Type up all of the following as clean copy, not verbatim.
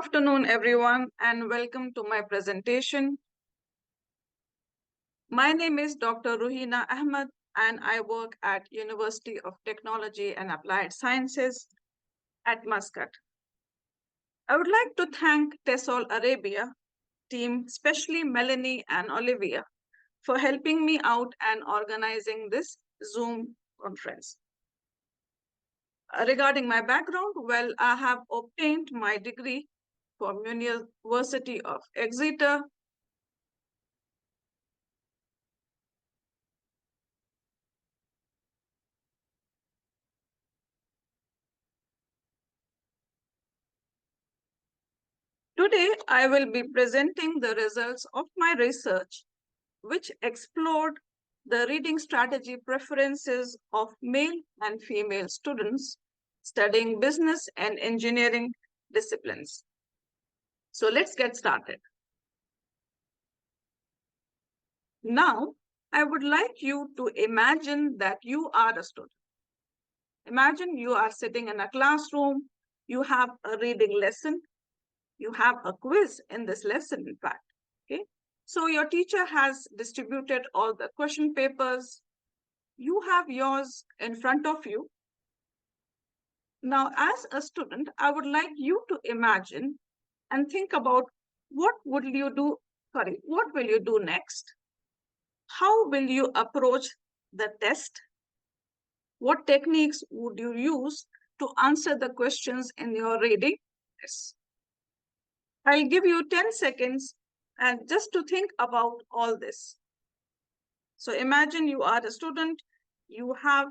afternoon, everyone, and welcome to my presentation. My name is Dr. Ruhina Ahmed, and I work at University of Technology and Applied Sciences at Muscat. I would like to thank TESOL Arabia team, especially Melanie and Olivia, for helping me out and organizing this Zoom conference. Regarding my background, well, I have obtained my degree from University of Exeter. Today, I will be presenting the results of my research, which explored the reading strategy preferences of male and female students studying business and engineering disciplines. So let's get started. Now, I would like you to imagine that you are a student. Imagine you are sitting in a classroom, you have a reading lesson, you have a quiz in this lesson, in fact. Okay, so your teacher has distributed all the question papers. You have yours in front of you. Now, as a student, I would like you to imagine and think about what will you do next? How will you approach the test? What techniques would you use to answer the questions in your reading test? I'll give you 10 seconds and just to think about all this. So imagine you are a student, you have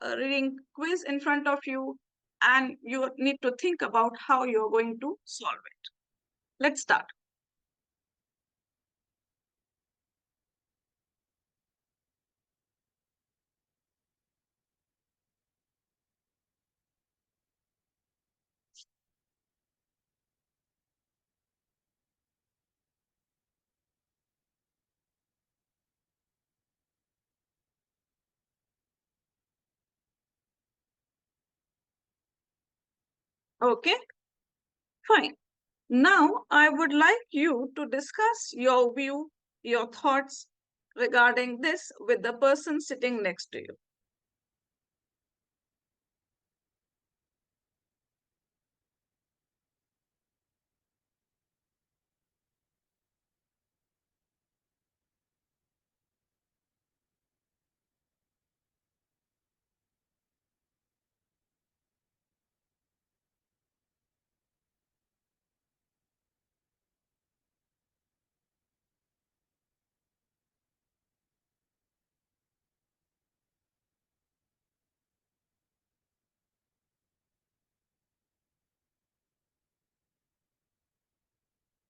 a reading quiz in front of you, and you need to think about how you're going to solve it. Let's start. Okay, fine. Now, I would like you to discuss your view, your thoughts regarding this with the person sitting next to you.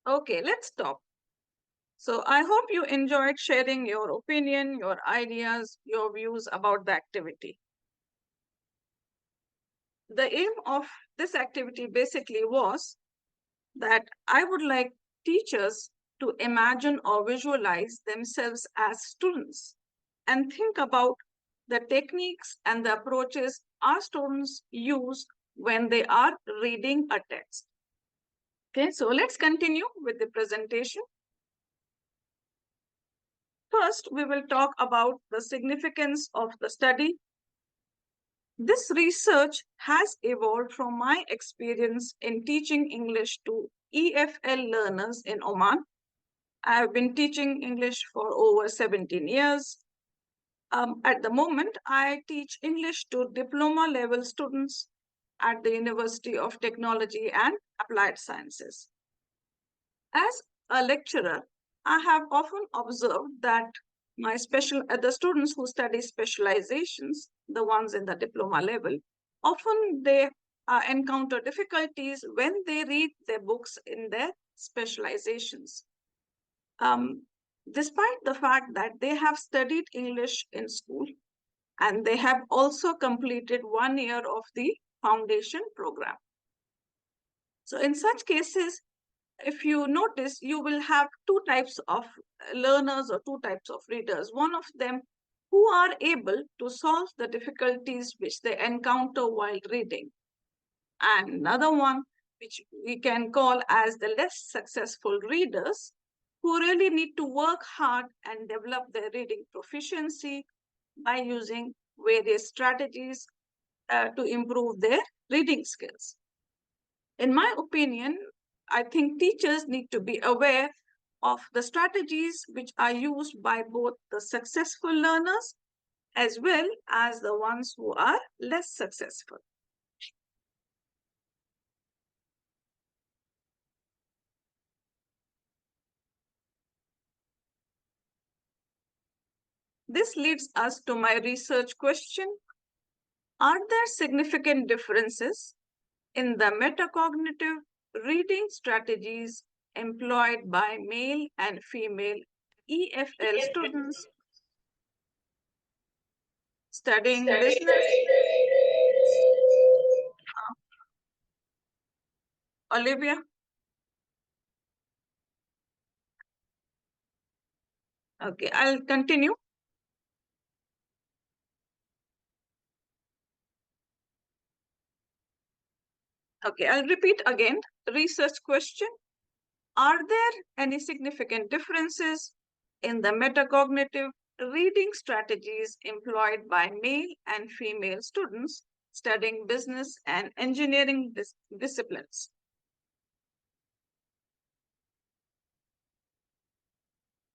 Okay, let's stop. So I hope you enjoyed sharing your opinion, your ideas, your views about the activity. The aim of this activity basically was that I would like teachers to imagine or visualize themselves as students and think about the techniques and the approaches our students use when they are reading a text. Okay, so let's continue with the presentation. First, we will talk about the significance of the study. This research has evolved from my experience in teaching English to EFL learners in Oman. I have been teaching English for over 17 years. At the moment, I teach English to diploma level students at the University of Technology and Applied Sciences. As a lecturer, I have often observed that the students who study specializations, the ones in the diploma level, often they encounter difficulties when they read their books in their specializations. Despite the fact that they have studied English in school and they have also completed 1 year of the foundation program. So in such cases, if you notice, you will have two types of learners or two types of readers. One of them who are able to solve the difficulties which they encounter while reading. And another one which we can call as the less successful readers, who really need to work hard and develop their reading proficiency by using various strategies to improve their reading skills. In my opinion, I think teachers need to be aware of the strategies which are used by both the successful learners as well as the ones who are less successful. This leads us to my research question. Are there significant differences in the metacognitive reading strategies employed by male and female EFL students studying business? Olivia? Okay, I'll continue. Okay, I'll repeat again. Research question. Are there any significant differences in the metacognitive reading strategies employed by male and female students studying business and engineering disciplines?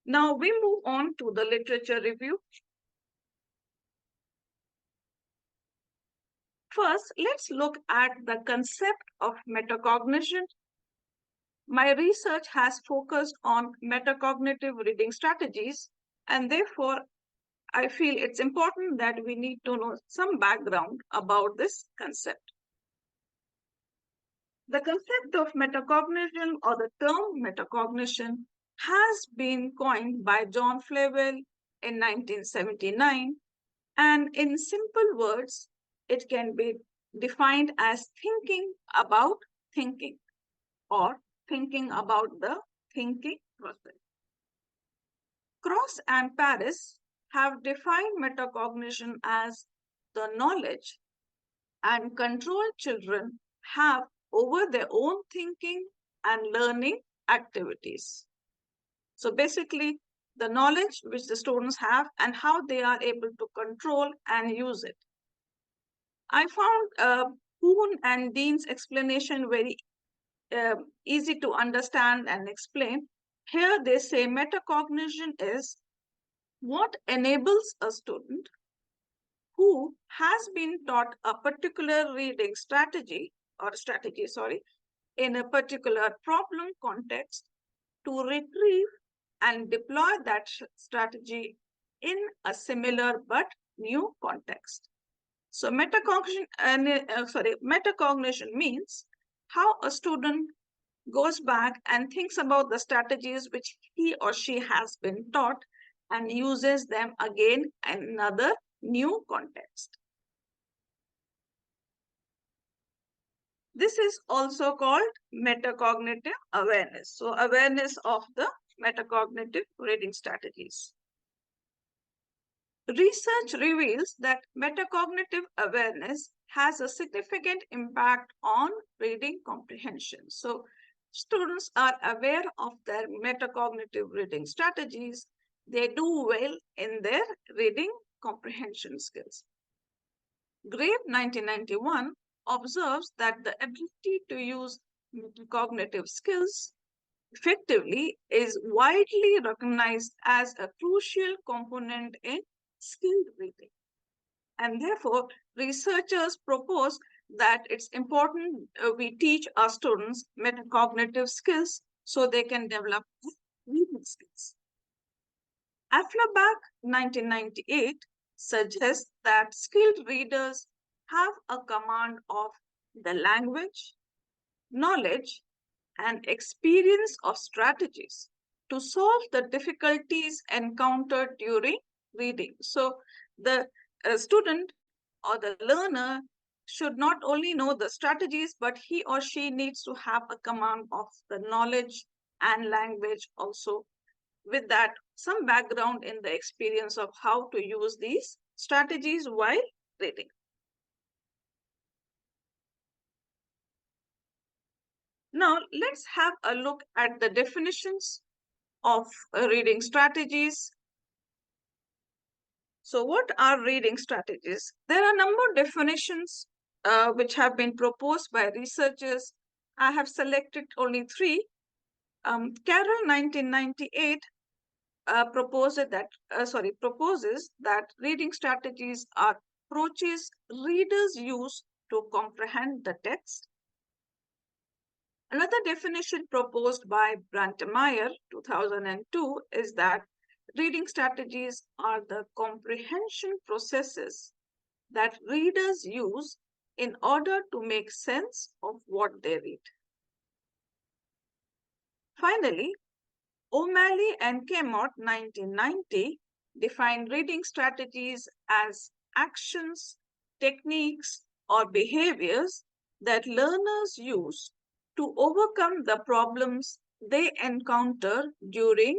Now we move on to the literature review. First, let's look at the concept of metacognition. My research has focused on metacognitive reading strategies, and therefore I feel it's important that we need to know some background about this concept. The concept of metacognition, or the term metacognition, has been coined by John Flavel in 1979, and in simple words, it can be defined as thinking about thinking, or thinking about the thinking process. Cross and Paris have defined metacognition as the knowledge and control children have over their own thinking and learning activities. So basically, the knowledge which the students have and how they are able to control and use it. I found Poon and Dean's explanation very easy to understand and explain. Here they say metacognition is what enables a student who has been taught a particular reading strategy in a particular problem context to retrieve and deploy that strategy in a similar but new context. So metacognition means how a student goes back and thinks about the strategies which he or she has been taught and uses them again in another new context. This is also called metacognitive awareness. So awareness of the metacognitive reading strategies. Research reveals that metacognitive awareness has a significant impact on reading comprehension. So students are aware of their metacognitive reading strategies. They do well in their reading comprehension skills. Grave 1991 observes that the ability to use metacognitive skills effectively is widely recognized as a crucial component in skilled reading. And therefore, researchers propose that it's important we teach our students metacognitive skills so they can develop reading skills. Afflerbach 1998 suggests that skilled readers have a command of the language, knowledge, and experience of strategies to solve the difficulties encountered during reading. So the student or the learner should not only know the strategies, but he or she needs to have a command of the knowledge and language also, with that some background in the experience of how to use these strategies while reading. Now, let's have a look at the definitions of reading strategies. So, what are reading strategies? There are a number of definitions which have been proposed by researchers. I have selected only three. Carroll, 1998, proposes that reading strategies are approaches readers use to comprehend the text. Another definition proposed by Brantemeyer, 2002, is that reading strategies are the comprehension processes that readers use in order to make sense of what they read. Finally, O'Malley and Kemott, 1990, define reading strategies as actions, techniques, or behaviors that learners use to overcome the problems they encounter during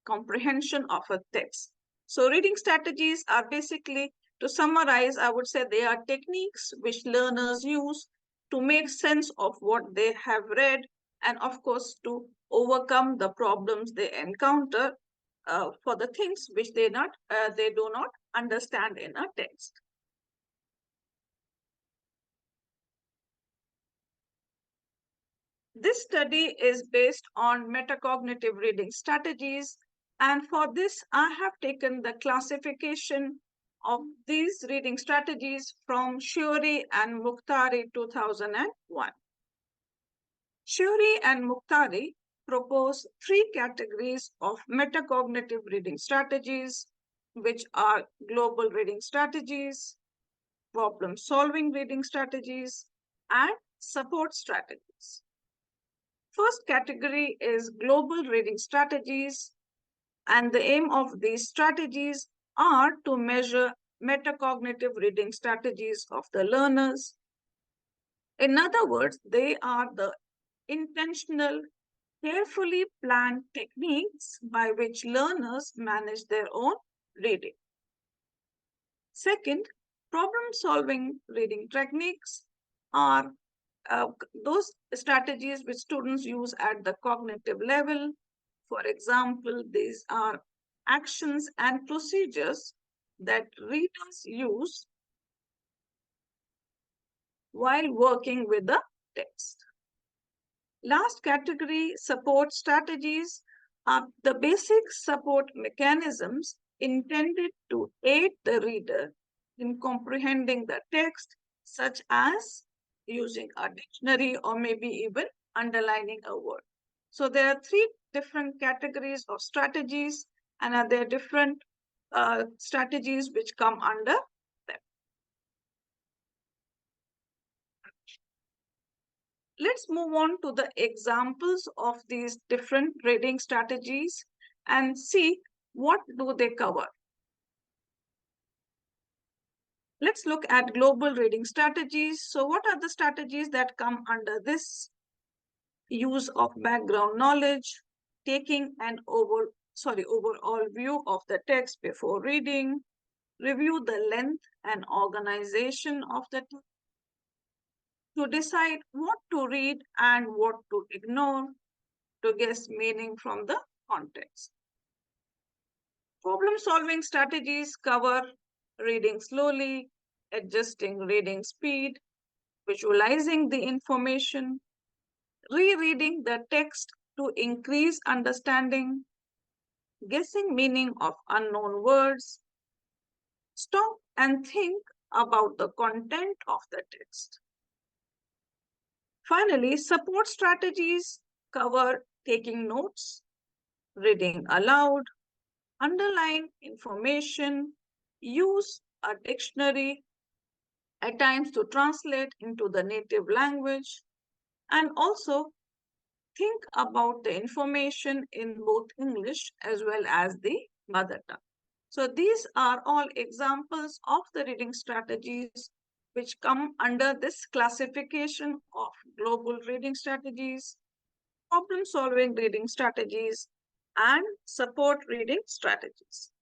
comprehension of a text. So, reading strategies are basically, to summarize, I would say they are techniques which learners use to make sense of what they have read and, of course, to overcome the problems they encounter for the things which they do not understand in a text. This study is based on metacognitive reading strategies, and for this I have taken the classification of these reading strategies from Shuri and Mukhtari 2001. Shuri and Mukhtari propose three categories of metacognitive reading strategies, which are global reading strategies, problem-solving reading strategies, and support strategies. First category is global reading strategies, and the aim of these strategies are to measure metacognitive reading strategies of the learners. In other words, they are the intentional, carefully planned techniques by which learners manage their own reading. Second, problem-solving reading techniques are those strategies which students use at the cognitive level. For example, these are actions and procedures that readers use while working with the text. Last category, support strategies, are the basic support mechanisms intended to aid the reader in comprehending the text, such as using a dictionary or maybe even underlining a word. So there are three different categories of strategies, and there are different strategies which come under them. Let's move on to the examples of these different reading strategies and see what do they cover. Let's look at global reading strategies. So what are the strategies that come under this? Use of background knowledge, taking an overall view of the text before reading, review the length and organization of the text, to decide what to read and what to ignore, to guess meaning from the context. Problem-solving strategies cover reading slowly, adjusting reading speed, visualizing the information, rereading the text to increase understanding, guessing meaning of unknown words, stop and think about the content of the text. Finally, support strategies cover taking notes, reading aloud, underline information, use a dictionary at times to translate into the native language, and also think about the information in both English as well as the mother tongue. So these are all examples of the reading strategies which come under this classification of global reading strategies, problem-solving reading strategies, and support reading strategies.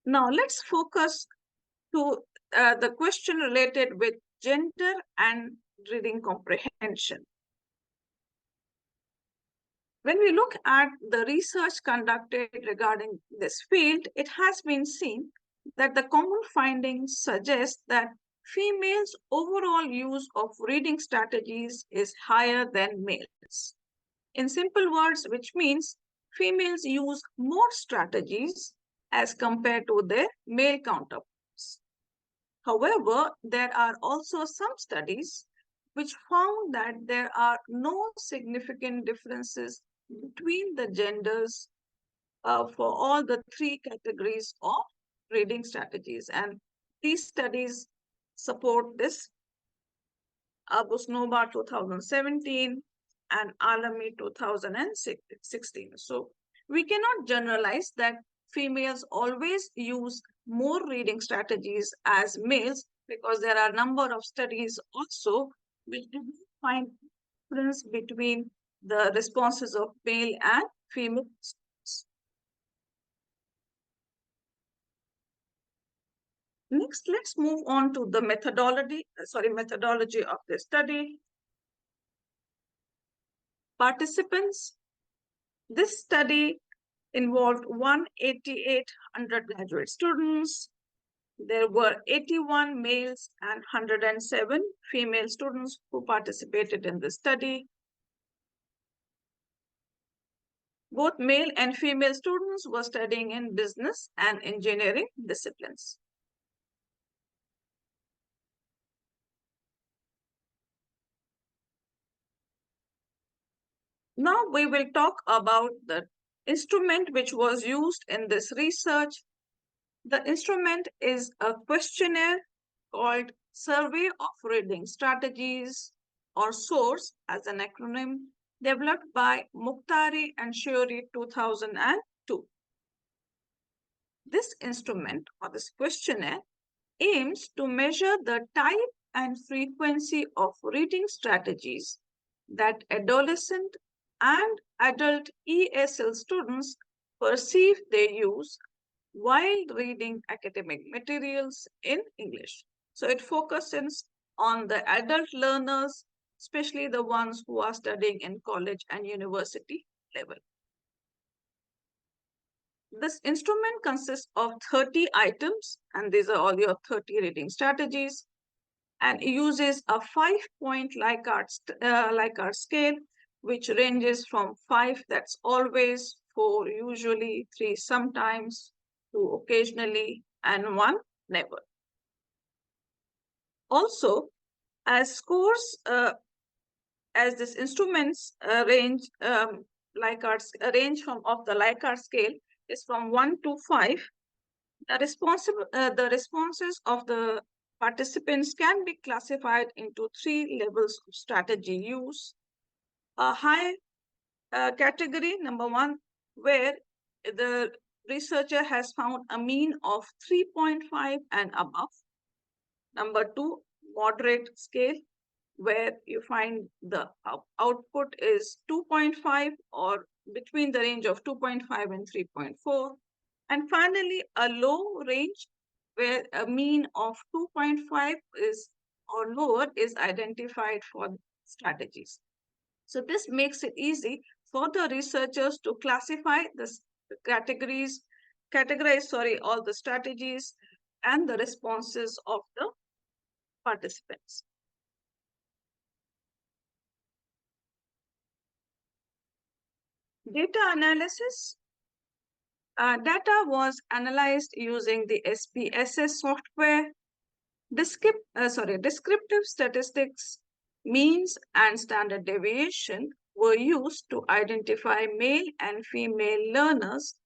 Now let's focus to the question related with gender and reading comprehension. When we look at the research conducted regarding this field, it has been seen that the common findings suggest that females' overall use of reading strategies is higher than males. In simple words, which means females use more strategies as compared to their male counterparts. However, there are also some studies which found that there are no significant differences between the genders for all the three categories of reading strategies. And these studies support this Abusnova 2017 and Alami 2016. So we cannot generalize that females always use more reading strategies as males, because there are a number of studies also which do find difference between the responses of male and female students. Next, let's move on to the methodology of the study. Participants. This study involved 188 undergraduate students. There were 81 males and 107 female students who participated in the study. Both male and female students were studying in business and engineering disciplines. Now we will talk about the instrument which was used in this research. The instrument is a questionnaire called Survey of Reading Strategies, or SOURCE as an acronym, developed by Mukhtari and Shiori 2002. This instrument, or this questionnaire, aims to measure the type and frequency of reading strategies that adolescent and adult ESL students perceive they use while reading academic materials in English. So it focuses on the adult learners, especially the ones who are studying in college and university level. This instrument consists of 30 items, and these are all your 30 reading strategies, and it uses a 5-point Likert scale, which ranges from 5, that's always, 4 usually, 3 sometimes, 2 occasionally, and 1 never. Also, as scores, as this instruments range range from of the Likert scale is from 1 to 5, the responses of the participants can be classified into 3 levels of strategy use. A high category, number 1, where the researcher has found a mean of 3.5 and above. Number 2, moderate scale, where you find the output is 2.5 or between the range of 2.5 and 3.4. And finally, a low range, where a mean of 2.5 is or lower is identified for strategies. So this makes it easy for the researchers to classify the categorize all the strategies and the responses of the participants. Data analysis. Data was analyzed using the SPSS software. Descriptive statistics, means, and standard deviation were used to identify male and female learners'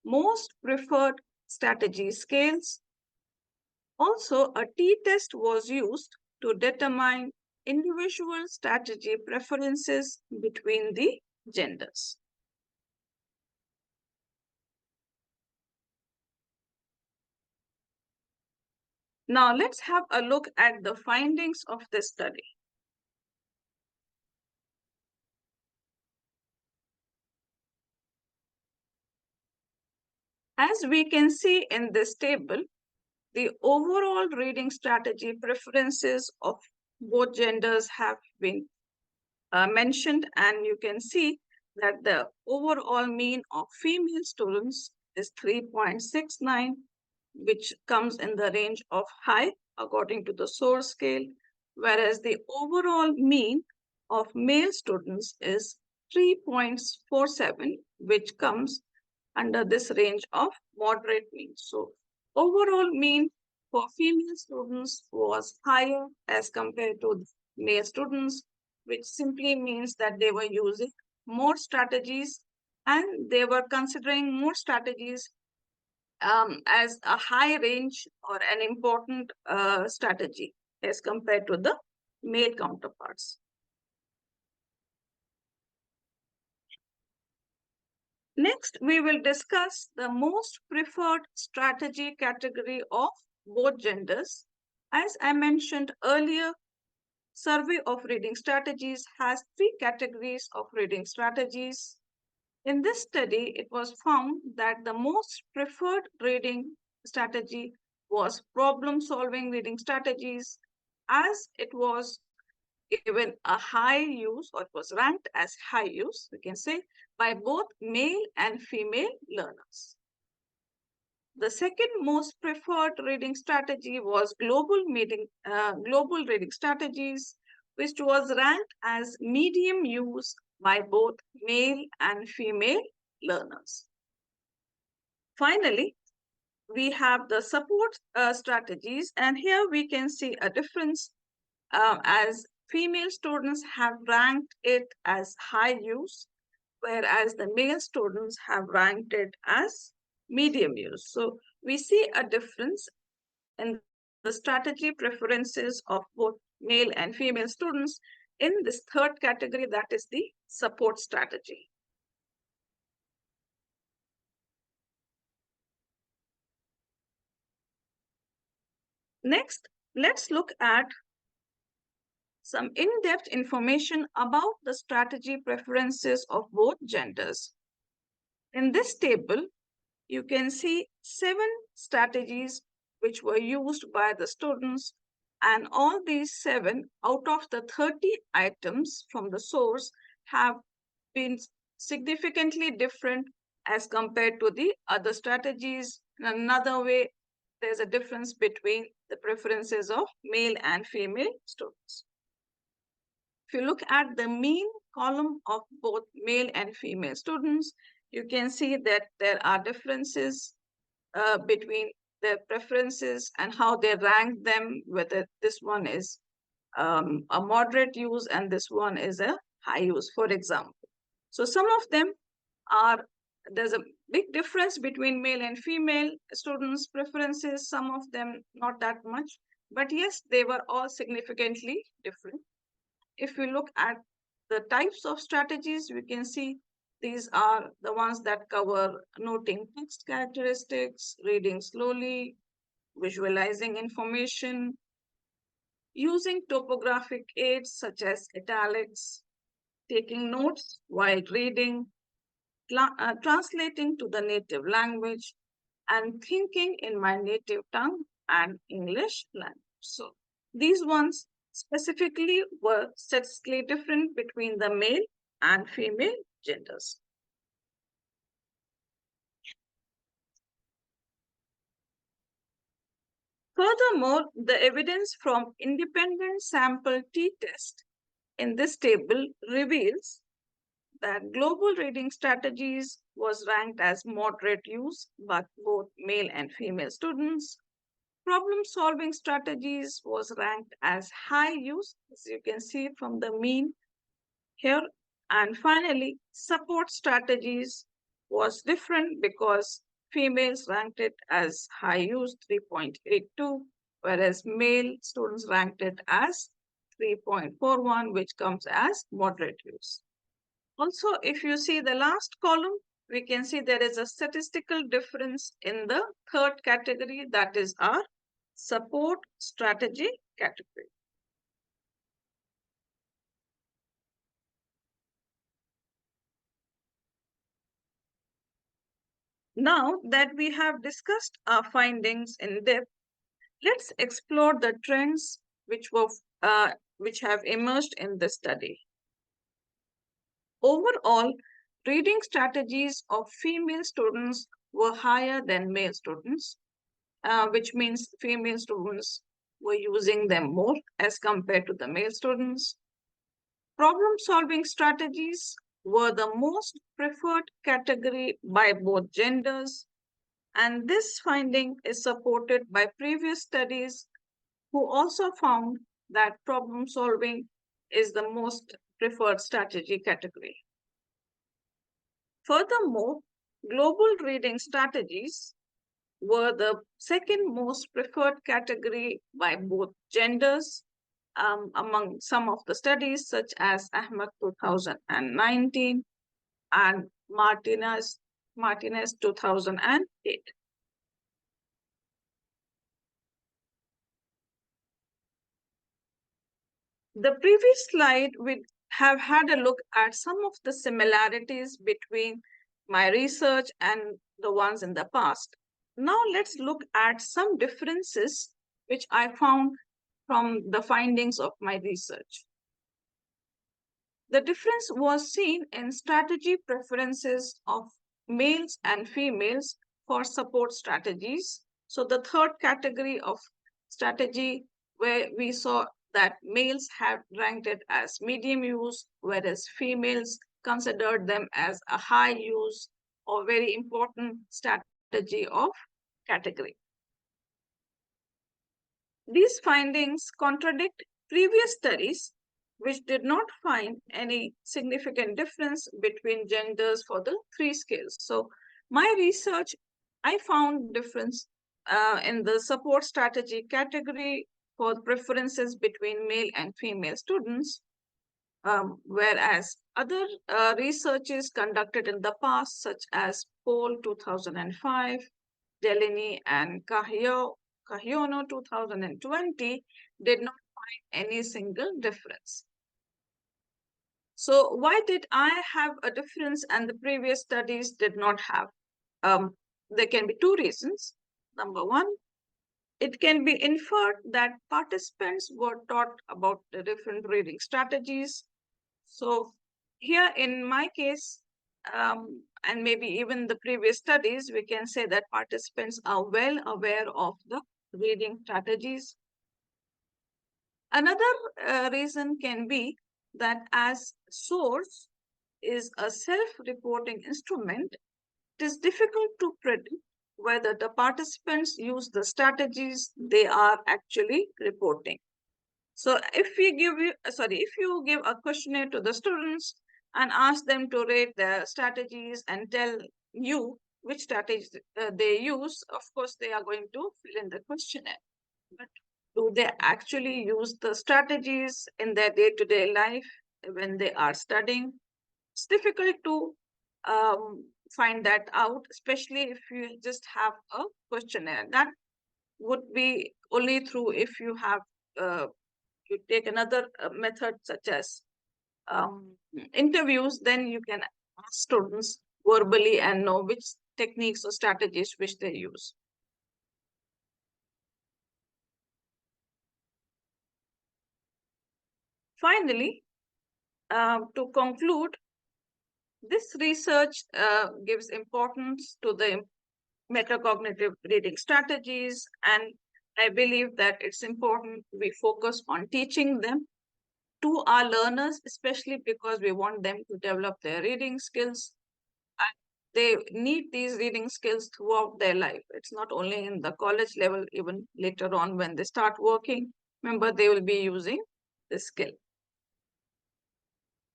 most preferred strategy scales. Also, a t-test was used to determine individual strategy preferences between the genders. Now let's have a look at the findings of this study. As we can see in this table, the overall reading strategy preferences of both genders have been mentioned, and you can see that the overall mean of female students is 3.69, which comes in the range of high according to the source scale, whereas the overall mean of male students is 3.47, which comes under this range of moderate mean. So overall mean for female students was higher as compared to male students, which simply means that they were using more strategies and they were considering more strategies as a high range or an important strategy as compared to the male counterparts. Next, we will discuss the most preferred strategy category of both genders. As I mentioned earlier, Survey of Reading Strategies has three categories of reading strategies. In this study, it was found that the most preferred reading strategy was problem-solving reading strategies, as it was given a high use, or it was ranked as high use, we can say, by both male and female learners. The second most preferred reading strategy was global reading strategies, which was ranked as medium use by both male and female learners. Finally, we have the support strategies, and here we can see a difference as female students have ranked it as high use, whereas the male students have ranked it as medium use. So we see a difference in the strategy preferences of both male and female students in this third category, that is the support strategy. Next, let's look at some in-depth information about the strategy preferences of both genders. In this table, you can see 7 strategies which were used by the students, and all these 7 out of the 30 items from the source have been significantly different as compared to the other strategies. In another way, there's a difference between the preferences of male and female students. If you look at the mean column of both male and female students, you can see that there are differences between their preferences and how they rank them, whether this one is a moderate use and this one is a high use, for example. So some of them are, there's a big difference between male and female students' preferences, some of them not that much, but yes, they were all significantly different. If we look at the types of strategies, we can see these are the ones that cover noting text characteristics, reading slowly, visualizing information, using topographic aids such as italics, taking notes while reading, translating to the native language, and thinking in my native tongue and English language. So these ones specifically were statistically different between the male and female genders. Furthermore, the evidence from independent sample t-test in this table reveals that global reading strategies was ranked as moderate use by both male and female students. Problem-solving strategies was ranked as high use, as you can see from the mean here. And finally, support strategies was different because females ranked it as high use, 3.82, whereas male students ranked it as 3.41, which comes as moderate use. Also, if you see the last column, we can see there is a statistical difference in the third category, that is our support strategy category. Now that we have discussed our findings in depth, Let's explore the trends which have emerged in this study. Overall, reading strategies of female students were higher than male students, which means female students were using them more as compared to the male students. Problem-solving strategies were the most preferred category by both genders, and this finding is supported by previous studies who also found that problem solving is the most preferred strategy category. Furthermore, global reading strategies were the second most preferred category by both genders among some of the studies, such as Ahmed 2019 and Martinez 2008. The previous slide, we have had a look at some of the similarities between my research and the ones in the past. Now let's look at some differences which I found from the findings of my research. The difference was seen in strategy preferences of males and females for support strategies. So the third category of strategy where we saw that males have ranked it as medium use, whereas females considered them as a high use or very important strategy of category. These findings contradict previous studies which did not find any significant difference between genders for the three skills. So my research, I found difference in the support strategy category for preferences between male and female students, whereas other researches conducted in the past, such as Poll 2005, Delaney and Cahiono 2020, did not find any single difference. So why did I have a difference and the previous studies did not have? There can be two reasons. Number one, it can be inferred that participants were taught about the different reading strategies. So here in my case, and maybe even the previous studies, we can say that participants are well aware of the reading strategies. Another reason can be that as source is a self-reporting instrument, it is difficult to predict whether the participants use the strategies they are actually reporting. So if you give a questionnaire to the students and ask them to rate their strategies and tell you which strategies they use, of course, they are going to fill in the questionnaire. But do they actually use the strategies in their day-to-day life when they are studying? It's difficult to find that out, especially if you just have a questionnaire. That would be only through if you have you take another method such as interviews, then you can ask students verbally and know which techniques or strategies which they use. Finally, to conclude, this research gives importance to the metacognitive reading strategies, and I believe that it's important we focus on teaching them to our learners, especially because we want them to develop their reading skills. And they need these reading skills throughout their life. It's not only in the college level, even later on when they start working. Remember, they will be using this skill.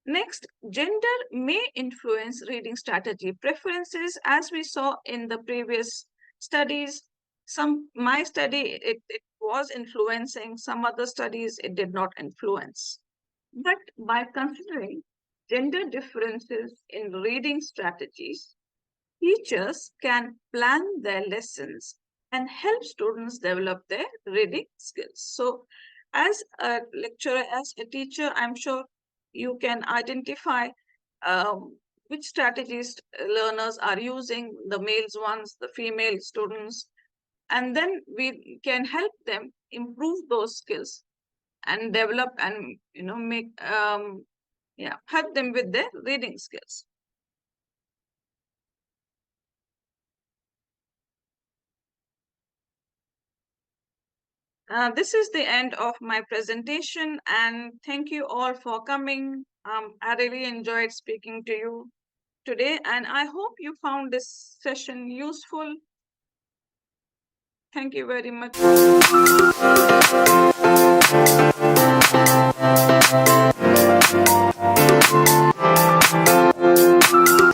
Next, gender may influence reading strategy preferences, as we saw in the previous studies. My study, it was influencing, some other studies, it did not influence. But by considering gender differences in reading strategies, teachers can plan their lessons and help students develop their reading skills. So as a lecturer, as a teacher, I'm sure you can identify which strategies learners are using, the males ones, the female students, and then we can help them improve those skills and develop and make help them with their reading skills. This is the end of my presentation, and thank you all for coming. I really enjoyed speaking to you today, and I hope you found this session useful. Thank you very much.